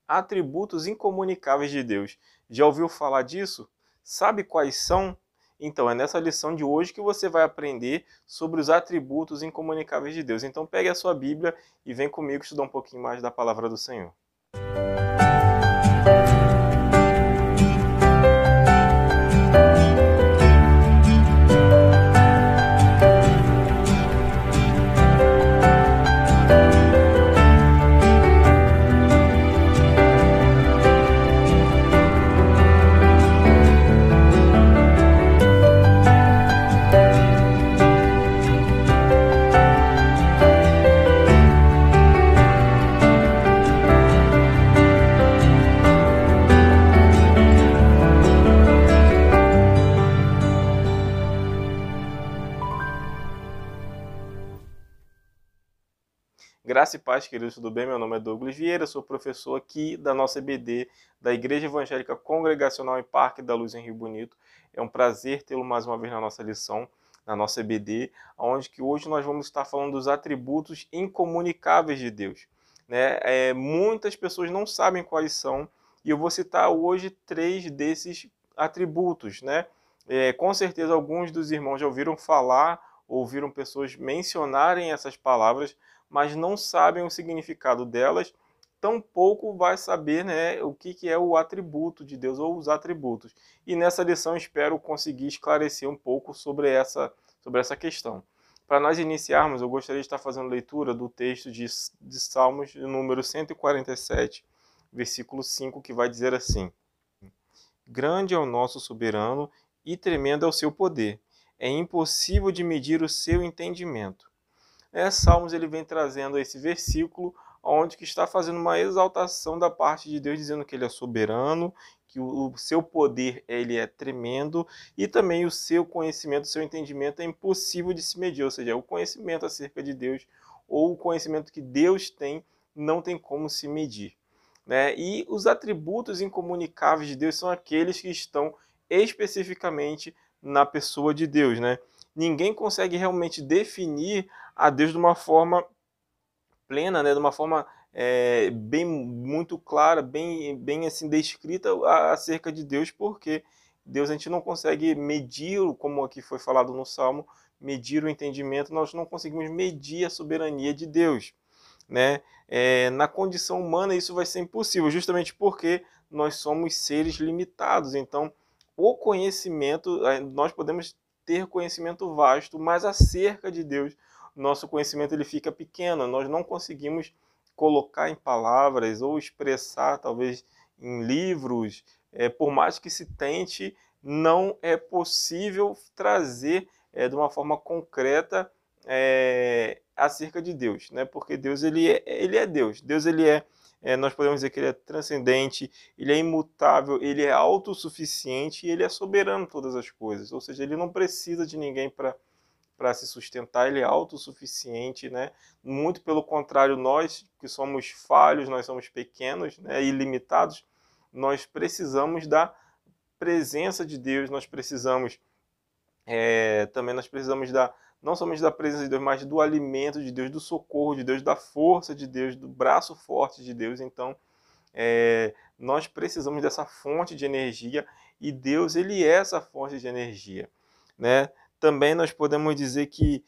atributos incomunicáveis de Deus. Já ouviu falar disso? Sabe quais são? Então, é nessa lição de hoje que você vai aprender sobre os atributos incomunicáveis de Deus. Então, pegue a sua Bíblia e vem comigo estudar um pouquinho mais da palavra do Senhor. Graça e paz, queridos, tudo bem? Meu nome é Douglas Vieira, sou professor aqui da nossa EBD, da Igreja Evangélica Congregacional em Parque da Luz, em Rio Bonito. É um prazer tê-lo mais uma vez na nossa lição, na nossa EBD, onde que hoje nós vamos estar falando dos atributos incomunicáveis de Deus. Muitas pessoas não sabem quais são, e eu vou citar hoje 3 desses atributos. Com certeza alguns dos irmãos já ouviram falar, ouviram pessoas mencionarem essas palavras, mas não sabem o significado delas, tampouco vai saber, o que é o atributo de Deus ou os atributos. E nessa lição espero conseguir esclarecer um pouco sobre essa questão. Para nós iniciarmos, eu gostaria de estar fazendo leitura do texto de Salmos, número 147, versículo 5, que vai dizer assim: Grande é o nosso soberano e tremendo é o seu poder. É impossível de medir o seu entendimento. Salmos ele vem trazendo esse versículo onde que está fazendo uma exaltação da parte de Deus, dizendo que ele é soberano, que o seu poder ele é tremendo e também o seu conhecimento, o seu entendimento é impossível de se medir, ou seja, o conhecimento acerca de Deus ou o conhecimento que Deus tem não tem como se medir. E os atributos incomunicáveis de Deus são aqueles que estão especificamente na pessoa de Deus. Ninguém consegue realmente definir a Deus de uma forma plena, de uma forma bem muito clara, bem assim descrita acerca de Deus, porque Deus a gente não consegue medir, como aqui foi falado no Salmo, medir o entendimento, nós não conseguimos medir a soberania de Deus. Na condição humana isso vai ser impossível, justamente porque nós somos seres limitados. Então, o conhecimento, nós podemos ter conhecimento vasto, mas acerca de Deus, nosso conhecimento ele fica pequeno, nós não conseguimos colocar em palavras ou expressar, talvez, em livros, por mais que se tente, não é possível trazer de uma forma concreta acerca de Deus, porque Deus ele é Deus. Deus ele nós podemos dizer que ele é transcendente, ele é imutável, ele é autossuficiente e ele é soberano em todas as coisas. Ou seja, ele não precisa de ninguém para se sustentar, ele é autossuficiente, Muito pelo contrário, nós que somos falhos, nós somos pequenos, e limitados, nós precisamos da presença de Deus, nós precisamos também não somente da presença de Deus, mas do alimento de Deus, do socorro de Deus, da força de Deus, do braço forte de Deus. Então, nós precisamos dessa fonte de energia e Deus ele é essa fonte de energia. Também nós podemos dizer que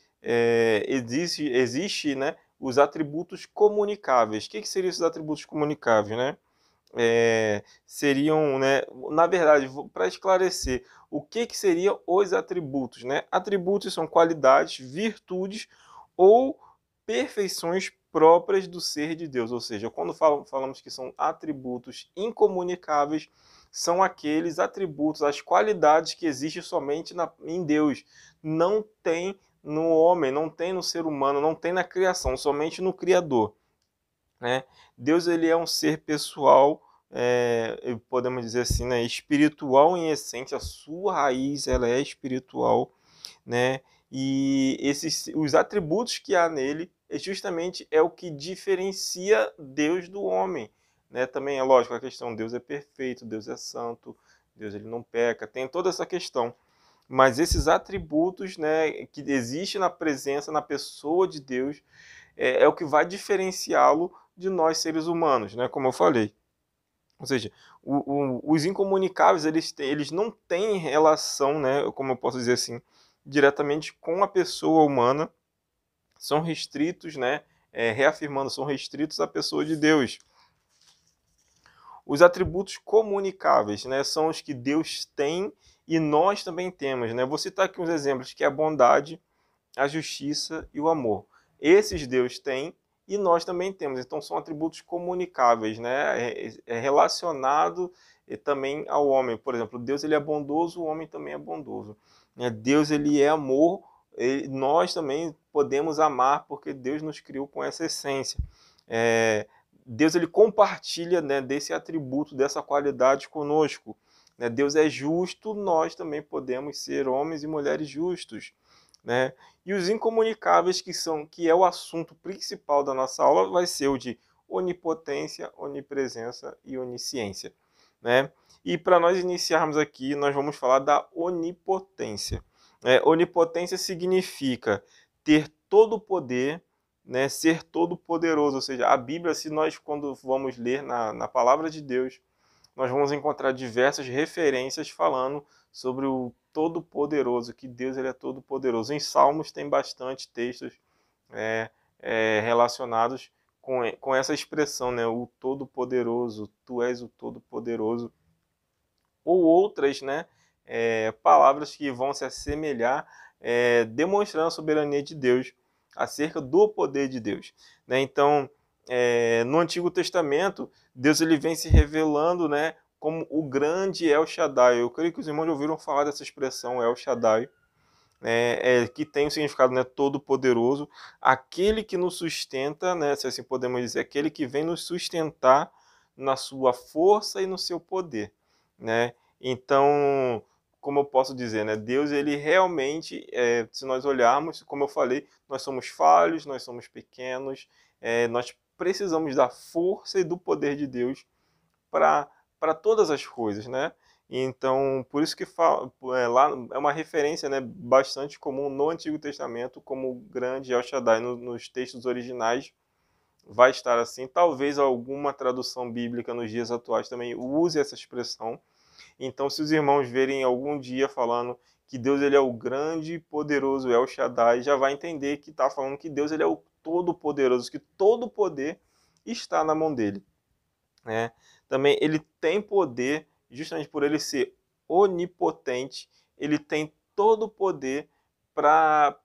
existe os atributos comunicáveis. O que seriam esses atributos comunicáveis? Seriam, na verdade, para esclarecer, o que seriam os atributos? Atributos são qualidades, virtudes ou perfeições próprias do ser de Deus, ou seja, quando falamos que são atributos incomunicáveis, são aqueles atributos, as qualidades que existem somente em Deus, não tem no homem, não tem no ser humano, não tem na criação, somente no Criador. Deus ele é um ser pessoal, podemos dizer assim, espiritual em essência, a sua raiz ela é espiritual, e os atributos que há nele justamente é o que diferencia Deus do homem. Também é lógico a questão, Deus é perfeito, Deus é santo, Deus ele não peca, tem toda essa questão. Mas esses atributos que existem na presença, na pessoa de Deus, é o que vai diferenciá-lo de nós seres humanos, como eu falei. Ou seja, os incomunicáveis, eles não têm relação, né, como eu posso dizer assim, diretamente com a pessoa humana, são restritos, né, reafirmando, são restritos à pessoa de Deus. Os atributos comunicáveis, né, são os que Deus tem e nós também temos, né? Vou citar aqui uns exemplos, que é a bondade, a justiça e o amor. Esses Deus tem e nós também temos. Então são atributos comunicáveis, né? É relacionado também ao homem. Por exemplo, Deus ele é bondoso, o homem também é bondoso. Deus ele é amor, nós também podemos amar porque Deus nos criou com essa essência. Deus ele compartilha, né, desse atributo, dessa qualidade conosco. Deus é justo, nós também podemos ser homens e mulheres justos. Né? E os incomunicáveis, que é o assunto principal da nossa aula, vai ser o de onipotência, onipresença e onisciência. Né? E para nós iniciarmos aqui, nós vamos falar da onipotência. Onipotência significa ter todo o poder, né, ser todo poderoso, ou seja, a Bíblia, se nós quando vamos ler na palavra de Deus, nós vamos encontrar diversas referências falando sobre o Todo-Poderoso, que Deus ele é todo-poderoso. Em Salmos tem bastante textos relacionados com essa expressão, né? O Todo-Poderoso, Tu és o Todo-Poderoso. Ou outras, né? Palavras que vão se assemelhar, demonstrando a soberania de Deus, acerca do poder de Deus. Né? Então, no Antigo Testamento, Deus ele vem se revelando, né, como o grande El Shaddai. Eu creio que os irmãos já ouviram falar dessa expressão, El Shaddai, que tem o significado, né, todo-poderoso, aquele que nos sustenta, né, se assim podemos dizer, aquele que vem nos sustentar na sua força e no seu poder. Né? Então, como eu posso dizer, né, Deus ele realmente, se nós olharmos, como eu falei, nós somos falhos, nós somos pequenos, nós precisamos da força e do poder de Deus para todas as coisas, né? Então, por isso que lá é uma referência, né, bastante comum no Antigo Testamento como o grande El Shaddai. Nos textos originais vai estar assim. Talvez alguma tradução bíblica nos dias atuais também use essa expressão. Então, se os irmãos verem algum dia falando que Deus ele é o grande e poderoso El Shaddai, já vai entender que está falando que Deus ele é o todo-poderoso, que todo o poder está na mão dele. Né? Também ele tem poder, justamente por ele ser onipotente, ele tem todo o poder para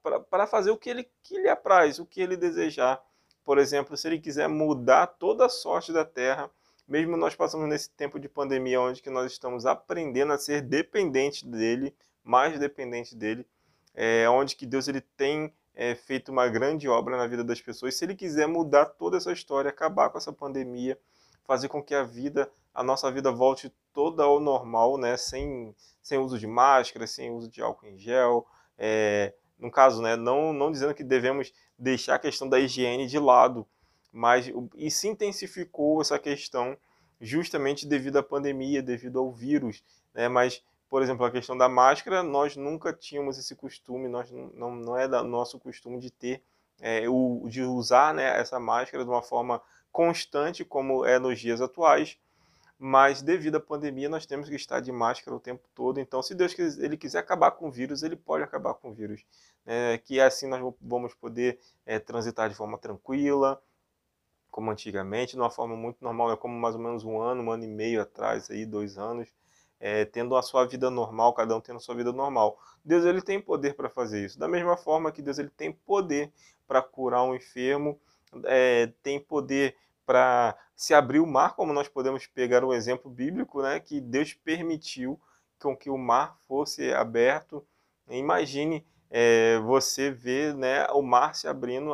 fazer o que lhe apraz, o que ele desejar. Por exemplo, se ele quiser mudar toda a sorte da Terra, mesmo nós passamos nesse tempo de pandemia, onde que nós estamos aprendendo a ser dependente dele, mais dependente dele, onde que Deus ele tem feito uma grande obra na vida das pessoas. Se ele quiser mudar toda essa história, acabar com essa pandemia, fazer com que a nossa vida volte toda ao normal, né? Sem uso de máscara, sem uso de álcool em gel. No caso, né? Não dizendo que devemos deixar a questão da higiene de lado, mas e se intensificou essa questão justamente devido à pandemia, devido ao vírus, né? Mas, por exemplo, a questão da máscara, nós nunca tínhamos esse costume, não é do nosso costume de ter, de usar, né, essa máscara de uma forma constante, como é nos dias atuais, mas devido à pandemia nós temos que estar de máscara o tempo todo. Então, se Deus ele quiser acabar com o vírus, ele pode acabar com o vírus. Que assim nós vamos poder transitar de forma tranquila, como antigamente, de uma forma muito normal, como mais ou menos um ano e meio atrás, aí, 2 anos, tendo a sua vida normal, cada um tendo a sua vida normal. Deus ele tem poder para fazer isso. Da mesma forma que Deus ele tem poder para curar um enfermo, tem poder para se abrir o mar, como nós podemos pegar um exemplo bíblico, né, que Deus permitiu com que o mar fosse aberto. Imagine você ver, né, o mar se abrindo.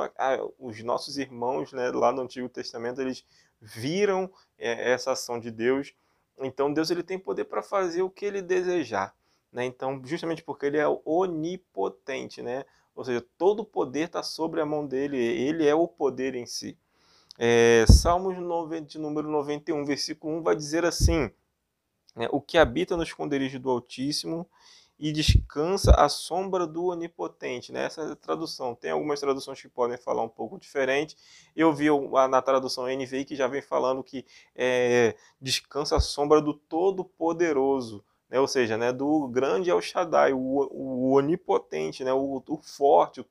Os nossos irmãos, né, lá no Antigo Testamento, eles viram essa ação de Deus. Então Deus ele tem poder para fazer o que ele desejar. Né? Então, justamente porque ele é onipotente, né? Ou seja, todo o poder está sobre a mão dele, ele é o poder em si. Salmos 90, de número 91, versículo 1, vai dizer assim, né, o que habita no esconderijo do Altíssimo e descansa à sombra do Onipotente, né? Essa é a tradução. Tem algumas traduções que podem falar um pouco diferente. Eu vi na tradução NVI que já vem falando que descansa à sombra do Todo-Poderoso, né? Ou seja, né, do grande El Shaddai, o Onipotente, né? o forte, o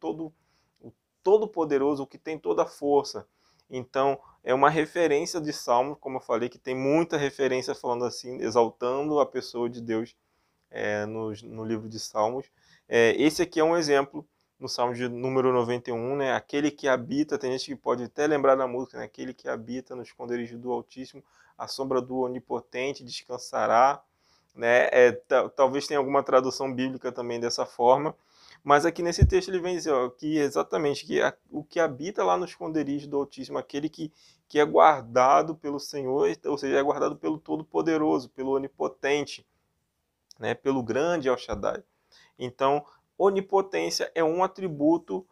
Todo-Poderoso, o que tem toda a força. Então, é uma referência de Salmo, como eu falei, que tem muita referência falando assim, exaltando a pessoa de Deus no livro de Salmos. Esse aqui é um exemplo no Salmo de número 91, né? Aquele que habita, tem gente que pode até lembrar da música, né? Aquele que habita no esconderijo do Altíssimo, a sombra do Onipotente descansará, né? Talvez tenha alguma tradução bíblica também dessa forma, mas aqui nesse texto ele vem dizer que exatamente que o que habita lá no esconderijo do Altíssimo, aquele que é guardado pelo Senhor, ou seja, é guardado pelo Todo-Poderoso, pelo Onipotente, né, pelo grande El Shaddai. Então, onipotência é um atributo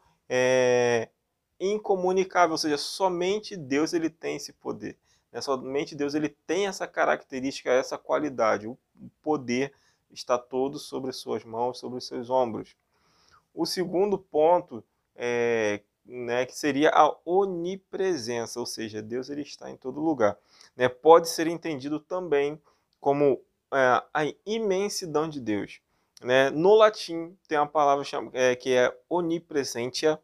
incomunicável, ou seja, somente Deus ele tem esse poder. Né? Somente Deus ele tem essa característica, essa qualidade. O poder está todo sobre suas mãos, sobre os seus ombros. O segundo ponto né, que seria a onipresença, ou seja, Deus ele está em todo lugar. Né? Pode ser entendido também como a imensidão de Deus. Né? No latim tem uma palavra que é onipresentia,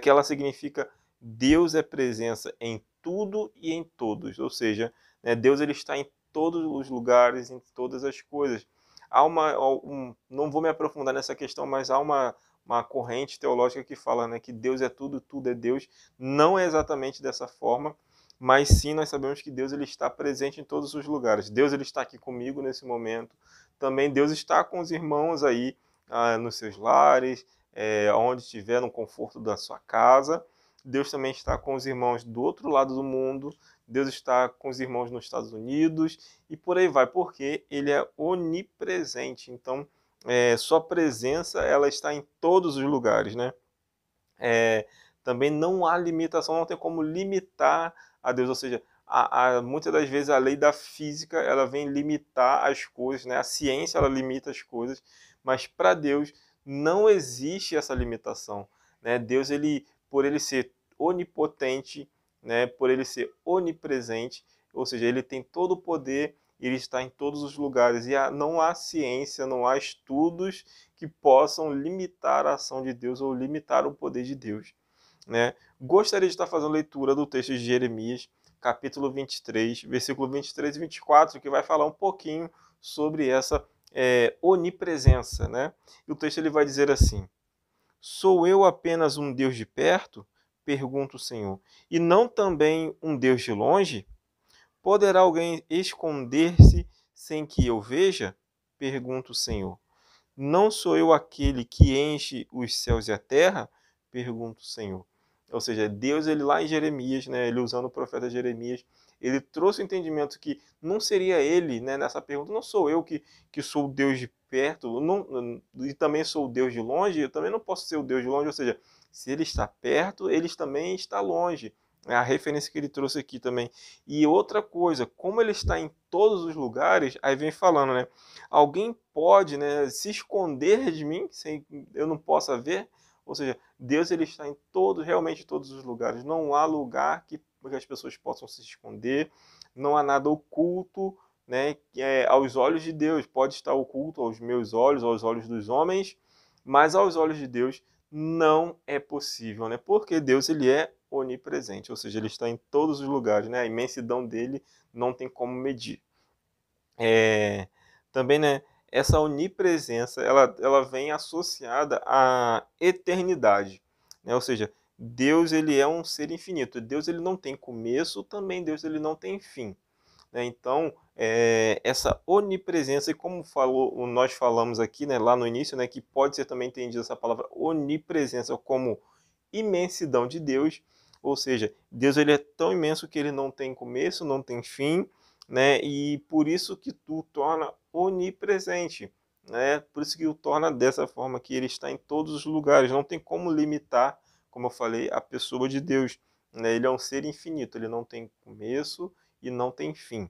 que ela significa Deus é presença em tudo e em todos, ou seja, né, Deus ele está em todos os lugares, em todas as coisas. Não vou me aprofundar nessa questão, mas há uma corrente teológica que fala, né, que Deus é tudo, tudo é Deus. Não é exatamente dessa forma, mas sim nós sabemos que Deus ele está presente em todos os lugares. Deus ele está aqui comigo nesse momento. Também Deus está com os irmãos aí nos seus lares, onde estiver, no conforto da sua casa. Deus também está com os irmãos do outro lado do mundo. Deus está com os irmãos nos Estados Unidos e por aí vai, porque ele é onipresente. Então, sua presença ela está em todos os lugares, né? Também não há limitação, não tem como limitar a Deus, ou seja, muitas das vezes a lei da física ela vem limitar as coisas, né? A ciência ela limita as coisas, mas para Deus não existe essa limitação, né? Deus ele, por ele ser onipotente, né? Por ele ser onipresente, ou seja, ele tem todo o poder, ele está em todos os lugares e não há ciência, não há estudos que possam limitar a ação de Deus ou limitar o poder de Deus. Né? Gostaria de estar fazendo leitura do texto de Jeremias, capítulo 23, versículo 23 e 24, que vai falar um pouquinho sobre essa onipresença. Né? E o texto ele vai dizer assim: Sou eu apenas um Deus de perto? Pergunta o Senhor. E não também um Deus de longe? Poderá alguém esconder-se sem que eu veja? Pergunta o Senhor. Não sou eu aquele que enche os céus e a terra? Pergunta o Senhor. Ou seja, Deus, ele lá em Jeremias, né, ele usando o profeta Jeremias, ele trouxe o entendimento que não seria ele, né, nessa pergunta, não sou eu que sou o Deus de perto, e também sou o Deus de longe, eu também não posso ser o Deus de longe, ou seja, se ele está perto, ele também está longe. É a referência que ele trouxe aqui também. E outra coisa, como ele está em todos os lugares, aí vem falando, né? Alguém pode, né, se esconder de mim sem eu não possa ver? Ou seja, Deus ele está em todos, realmente em todos os lugares. Não há lugar que as pessoas possam se esconder. Não há nada oculto, né, aos olhos de Deus. Pode estar oculto aos meus olhos, aos olhos dos homens, mas aos olhos de Deus não é possível, né? Porque Deus ele é onipresente, ou seja, ele está em todos os lugares, né? A imensidão dele não tem como medir. Também, né, essa onipresença, ela vem associada à eternidade, né? Ou seja, Deus ele é um ser infinito. Deus ele não tem começo, também Deus ele não tem fim. Né? Então, essa onipresença, e como nós falamos aqui, né, lá no início, né, que pode ser também entendida essa palavra onipresença como imensidão de Deus, ou seja, Deus ele é tão imenso que ele não tem começo, não tem fim, né, e por isso que o torna onipresente, né, por isso que o torna dessa forma, que ele está em todos os lugares, não tem como limitar, como eu falei, a pessoa de Deus, né, ele é um ser infinito, ele não tem começo e não tem fim.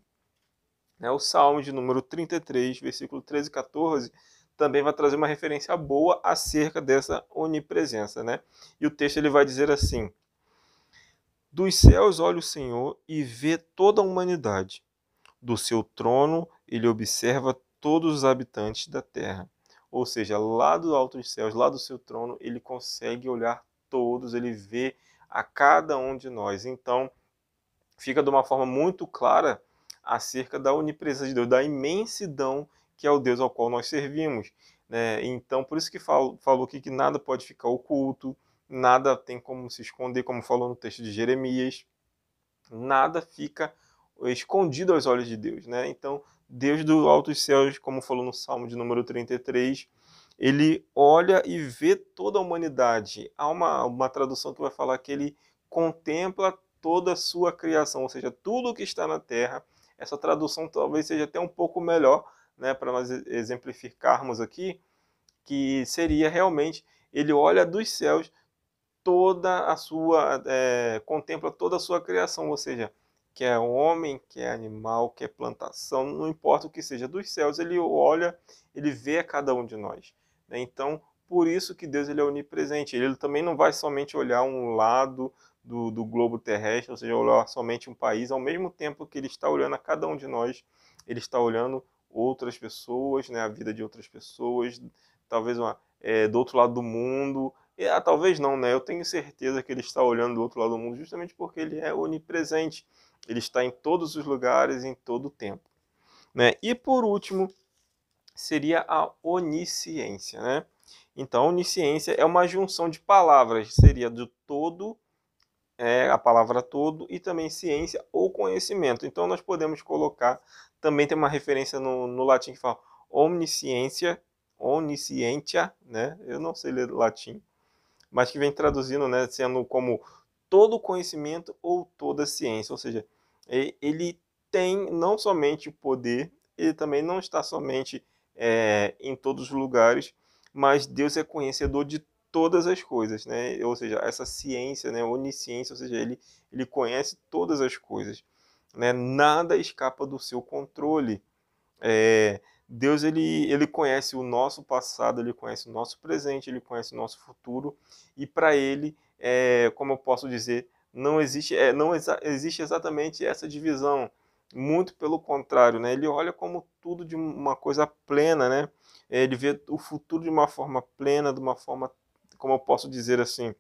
O Salmo de número 33, versículo 13 e 14, também vai trazer uma referência boa acerca dessa onipresença, né? E o texto ele vai dizer assim: dos céus olha o Senhor e vê toda a humanidade. Do seu trono ele observa todos os habitantes da terra. Ou seja, lá do alto dos céus, lá do seu trono, ele consegue olhar todos, ele vê a cada um de nós. Então, fica de uma forma muito clara acerca da onipresença de Deus, da imensidão que é o Deus ao qual nós servimos. Né? Então, por isso que falou aqui que nada pode ficar oculto, nada tem como se esconder, como falou no texto de Jeremias, nada fica escondido aos olhos de Deus. Né? Então, Deus do alto dos céus, como falou no Salmo de número 33, ele olha e vê toda a humanidade. Há uma tradução que vai falar que ele contempla toda a sua criação, ou seja, tudo o que está na terra. Essa tradução talvez seja até um pouco melhor, né, para nós exemplificarmos aqui, que seria realmente, ele olha dos céus toda a sua, contempla toda a sua criação, ou seja, quer homem, quer animal, quer plantação, não importa o que seja dos céus, ele olha, ele vê a cada um de nós. Né? Então, por isso que Deus ele é onipresente. Ele também não vai somente olhar um lado do globo terrestre, ou seja, olhar somente um país, ao mesmo tempo que ele está olhando a cada um de nós, ele está olhando outras pessoas, né, a vida de outras pessoas, talvez do outro lado do mundo. Talvez não, né? Eu tenho certeza que ele está olhando do outro lado do mundo justamente porque ele é onipresente. Ele está em todos os lugares, em todo o tempo. Né? E por último, seria a onisciência. Né? Então, onisciência é uma junção de palavras, seria do todo, a palavra todo, e também ciência ou conhecimento. Então, nós podemos colocar, também tem uma referência no latim que fala omnisciência, oniscientia, né? Eu não sei ler latim, mas que vem traduzindo, né, sendo como todo conhecimento ou toda ciência. Ou seja, ele tem não somente o poder, ele também não está somente em todos os lugares, mas Deus é conhecedor de todas as coisas, né? Ou seja, essa ciência, né, onisciência, ou seja, ele conhece todas as coisas, né? Nada escapa do seu controle. Deus ele conhece o nosso passado, ele conhece o nosso presente, ele conhece o nosso futuro, e para ele, como eu posso dizer, não existe exatamente essa divisão. Muito pelo contrário, né? Ele olha como tudo de uma coisa plena, né? Ele vê o futuro de uma forma plena, de uma forma, como eu posso dizer assim,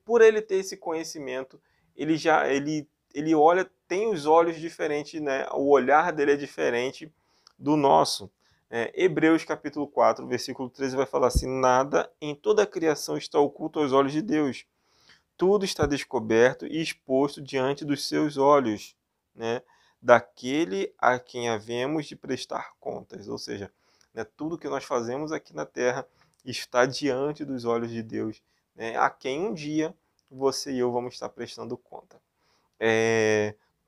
por ele ter esse conhecimento, ele olha, tem os olhos diferentes, né? O olhar dele é diferente do nosso. Hebreus capítulo 4, versículo 13 vai falar assim: nada em toda a criação está oculto aos olhos de Deus. Tudo está descoberto e exposto diante dos seus olhos, né? Daquele a quem havemos de prestar contas. Ou seja, né, tudo que nós fazemos aqui na terra está diante dos olhos de Deus, né, a quem um dia você e eu vamos estar prestando conta.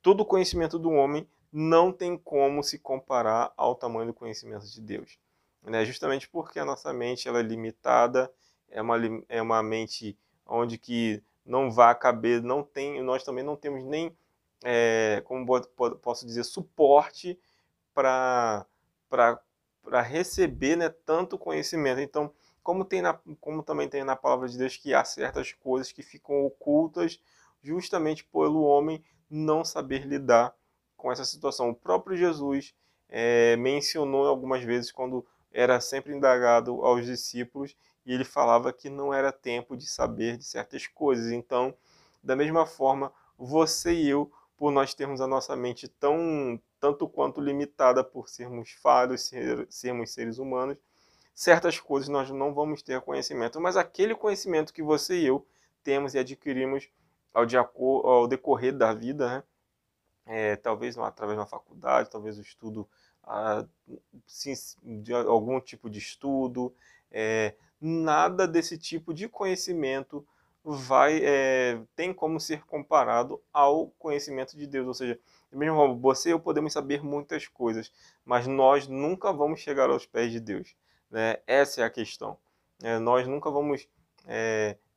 Todo o conhecimento do homem não tem como se comparar ao tamanho do conhecimento de Deus. Né? Justamente porque a nossa mente ela é limitada, é uma mente onde que não vai caber, nós também não temos nem, como posso dizer, suporte para receber, né, tanto conhecimento. Então, como também tem na palavra de Deus que há certas coisas que ficam ocultas justamente pelo homem não saber lidar com essa situação. O próprio Jesus mencionou algumas vezes quando era sempre indagado aos discípulos e ele falava que não era tempo de saber de certas coisas. Então, da mesma forma, você e eu, por nós termos a nossa mente tanto quanto limitada por sermos falhos, sermos seres humanos, certas coisas nós não vamos ter conhecimento, mas aquele conhecimento que você e eu temos e adquirimos ao decorrer da vida, né? Talvez através de uma faculdade, talvez o estudo de algum tipo de estudo, nada desse tipo de conhecimento tem como ser comparado ao conhecimento de Deus. Ou seja, mesmo você e eu podemos saber muitas coisas, mas nós nunca vamos chegar aos pés de Deus. Né? Essa é a questão. Nós nunca vamos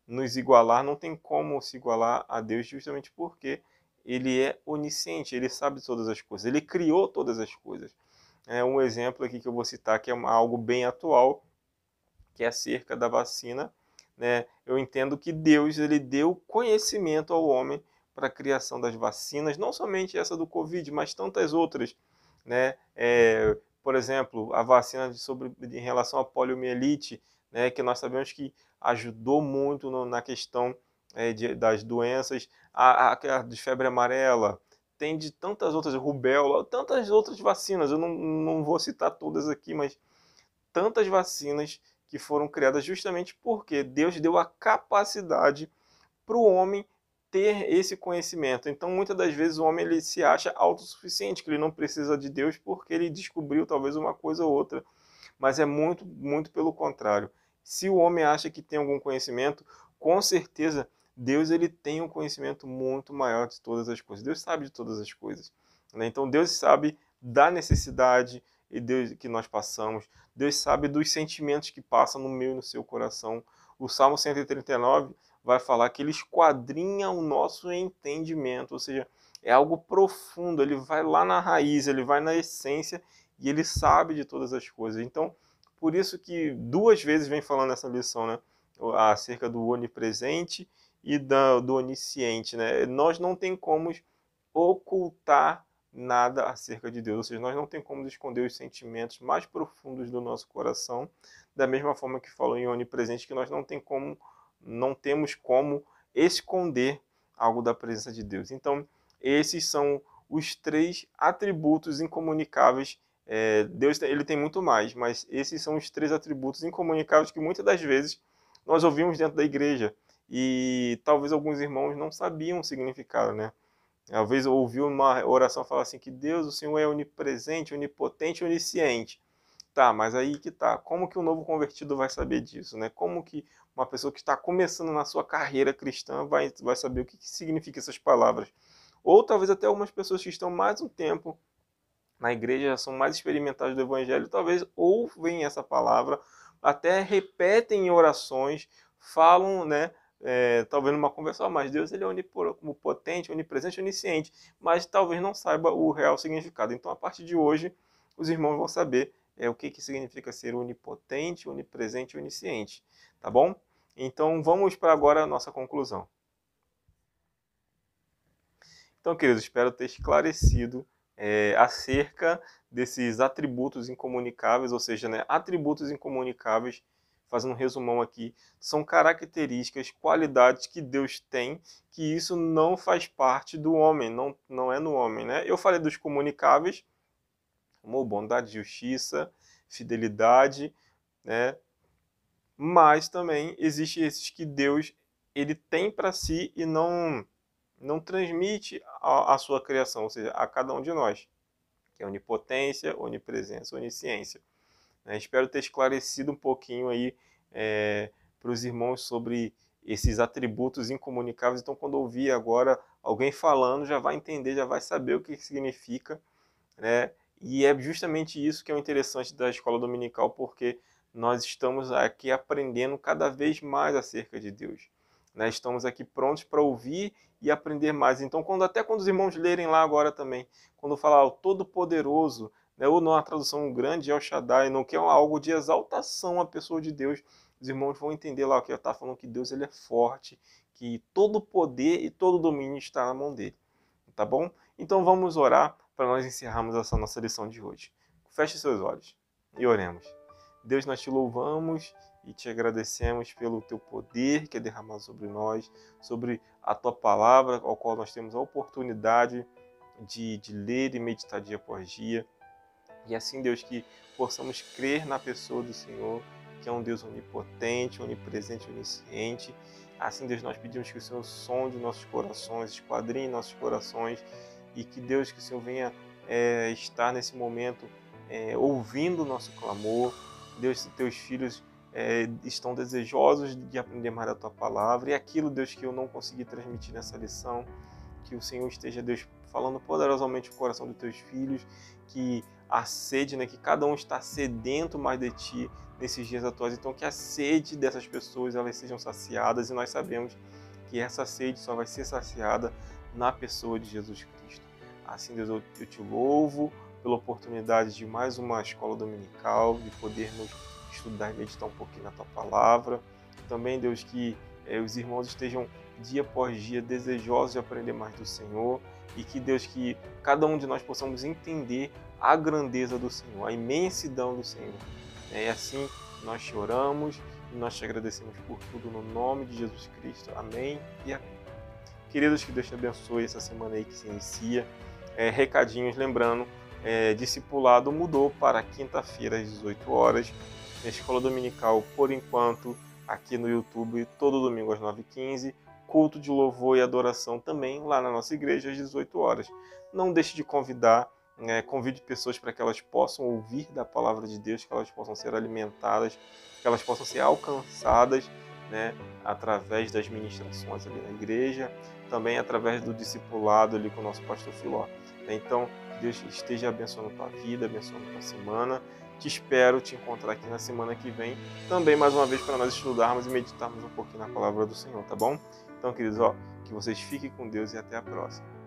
nos igualar, não tem como se igualar a Deus, justamente porque ele é onisciente, ele sabe todas as coisas, ele criou todas as coisas. Um exemplo aqui que eu vou citar, que é algo bem atual, que é acerca da vacina, né? Eu entendo que Deus ele deu conhecimento ao homem para a criação das vacinas, não somente essa do Covid, mas tantas outras, né? Por exemplo, a vacina em relação à poliomielite, né? Que nós sabemos que ajudou muito na questão das doenças, a de febre amarela, tem de tantas outras, rubéola, tantas outras vacinas, eu não vou citar todas aqui, mas tantas vacinas que foram criadas justamente porque Deus deu a capacidade para o homem ter esse conhecimento. Então, muitas das vezes, o homem ele se acha autossuficiente, que ele não precisa de Deus porque ele descobriu talvez uma coisa ou outra. Mas é muito, muito pelo contrário. Se o homem acha que tem algum conhecimento, com certeza Deus ele tem um conhecimento muito maior de todas as coisas. Deus sabe de todas as coisas, né? Então Deus sabe da necessidade e Deus que nós passamos. Deus sabe dos sentimentos que passam no meu e no seu coração. O Salmo 139 vai falar que ele esquadrinha o nosso entendimento, ou seja, é algo profundo, ele vai lá na raiz, ele vai na essência e ele sabe de todas as coisas. Então, por isso que duas vezes vem falando essa lição, né? Acerca do onipresente e do onisciente, né? Nós não tem como ocultar nada acerca de Deus, ou seja, nós não tem como esconder os sentimentos mais profundos do nosso coração, da mesma forma que falou em onipresente, que nós não temos como esconder algo da presença de Deus. Então, esses são os três atributos incomunicáveis. Deus ele tem muito mais, mas esses são os três atributos incomunicáveis que muitas das vezes nós ouvimos dentro da igreja e talvez alguns irmãos não sabiam o significado, né? Talvez ouviu uma oração falar assim que Deus, o Senhor é onipresente, onipotente, onisciente. Tá, mas aí que tá. Como que um novo convertido vai saber disso, né? Como que uma pessoa que está começando na sua carreira cristã vai saber o que significa essas palavras? Ou talvez até algumas pessoas que estão mais um tempo na igreja, são mais experimentados do evangelho, talvez ouvem essa palavra, até repetem em orações, falam, né? Talvez numa conversa, mas Deus ele é onipotente, onipresente, onisciente, mas talvez não saiba o real significado. Então, a partir de hoje, os irmãos vão saber o que significa ser onipotente, onipresente e onisciente, tá bom? Então, vamos para agora a nossa conclusão. Então, queridos, espero ter esclarecido acerca desses atributos incomunicáveis, ou seja, né, atributos incomunicáveis, fazendo um resumão aqui, são características, qualidades que Deus tem, que isso não faz parte do homem, não é no homem, né? Eu falei dos comunicáveis, como bondade, justiça, fidelidade, né? Mas também existe esses que Deus ele tem para si e não transmite a sua criação, ou seja, a cada um de nós, que é onipotência, onipresença, onisciência. Espero ter esclarecido um pouquinho aí para os irmãos sobre esses atributos incomunicáveis. Então, quando ouvir agora alguém falando, já vai entender, já vai saber o que significa, né? E é justamente isso que é o interessante da escola dominical, porque nós estamos aqui aprendendo cada vez mais acerca de Deus. Estamos aqui prontos para ouvir e aprender mais. Então, até quando os irmãos lerem lá agora também, quando falar o Todo-Poderoso, né, ou numa tradução grande, El Shaddai, não que é algo de exaltação à pessoa de Deus, os irmãos vão entender lá que está falando que Deus ele é forte, que todo poder e todo domínio está na mão dele. Tá bom? Então vamos orar para nós encerrarmos essa nossa lição de hoje. Feche seus olhos e oremos. Deus, nós te louvamos e te agradecemos pelo teu poder que é derramado sobre nós, sobre a tua palavra, ao qual nós temos a oportunidade de ler e meditar dia após dia. E assim, Deus, que possamos crer na pessoa do Senhor, que é um Deus onipotente, onipresente, onisciente. Assim, Deus, nós pedimos que o Senhor sonde nossos corações, esquadrinhe nossos corações e que Deus, que o Senhor venha estar nesse momento ouvindo o nosso clamor. Deus, teus filhos estão desejosos de aprender mais da tua palavra e aquilo, Deus, que eu não consegui transmitir nessa lição, que o Senhor esteja, Deus, falando poderosamente o coração dos teus filhos, que a sede, né, que cada um está sedento mais de ti nesses dias atuais, então que a sede dessas pessoas elas sejam saciadas, e nós sabemos que essa sede só vai ser saciada na pessoa de Jesus Cristo. Assim, Deus, eu te louvo pela oportunidade de mais uma escola dominical, de podermos estudar e meditar um pouquinho na Tua Palavra. Também, Deus, que os irmãos estejam dia após dia desejosos de aprender mais do Senhor e que, Deus, que cada um de nós possamos entender a grandeza do Senhor, a imensidão do Senhor. E assim nós te oramos e nós te agradecemos por tudo no nome de Jesus Cristo. Amém e amém. Queridos, que Deus te abençoe essa semana aí que se inicia. Recadinhos, lembrando, discipulado mudou para quinta-feira às 18 horas. Na escola dominical, por enquanto, aqui no YouTube, todo domingo às 9h15. Culto de louvor e adoração também lá na nossa igreja às 18 horas. Não deixe de convidar, convide pessoas para que elas possam ouvir da palavra de Deus, que elas possam ser alimentadas, que elas possam ser alcançadas, né, através das ministrações ali na igreja, também através do discipulado ali com o nosso pastor Filó. Então, que Deus esteja abençoando a tua vida, abençoando a tua semana. Te espero te encontrar aqui na semana que vem, também mais uma vez para nós estudarmos e meditarmos um pouquinho na palavra do Senhor, tá bom? Então, queridos, que vocês fiquem com Deus e até a próxima.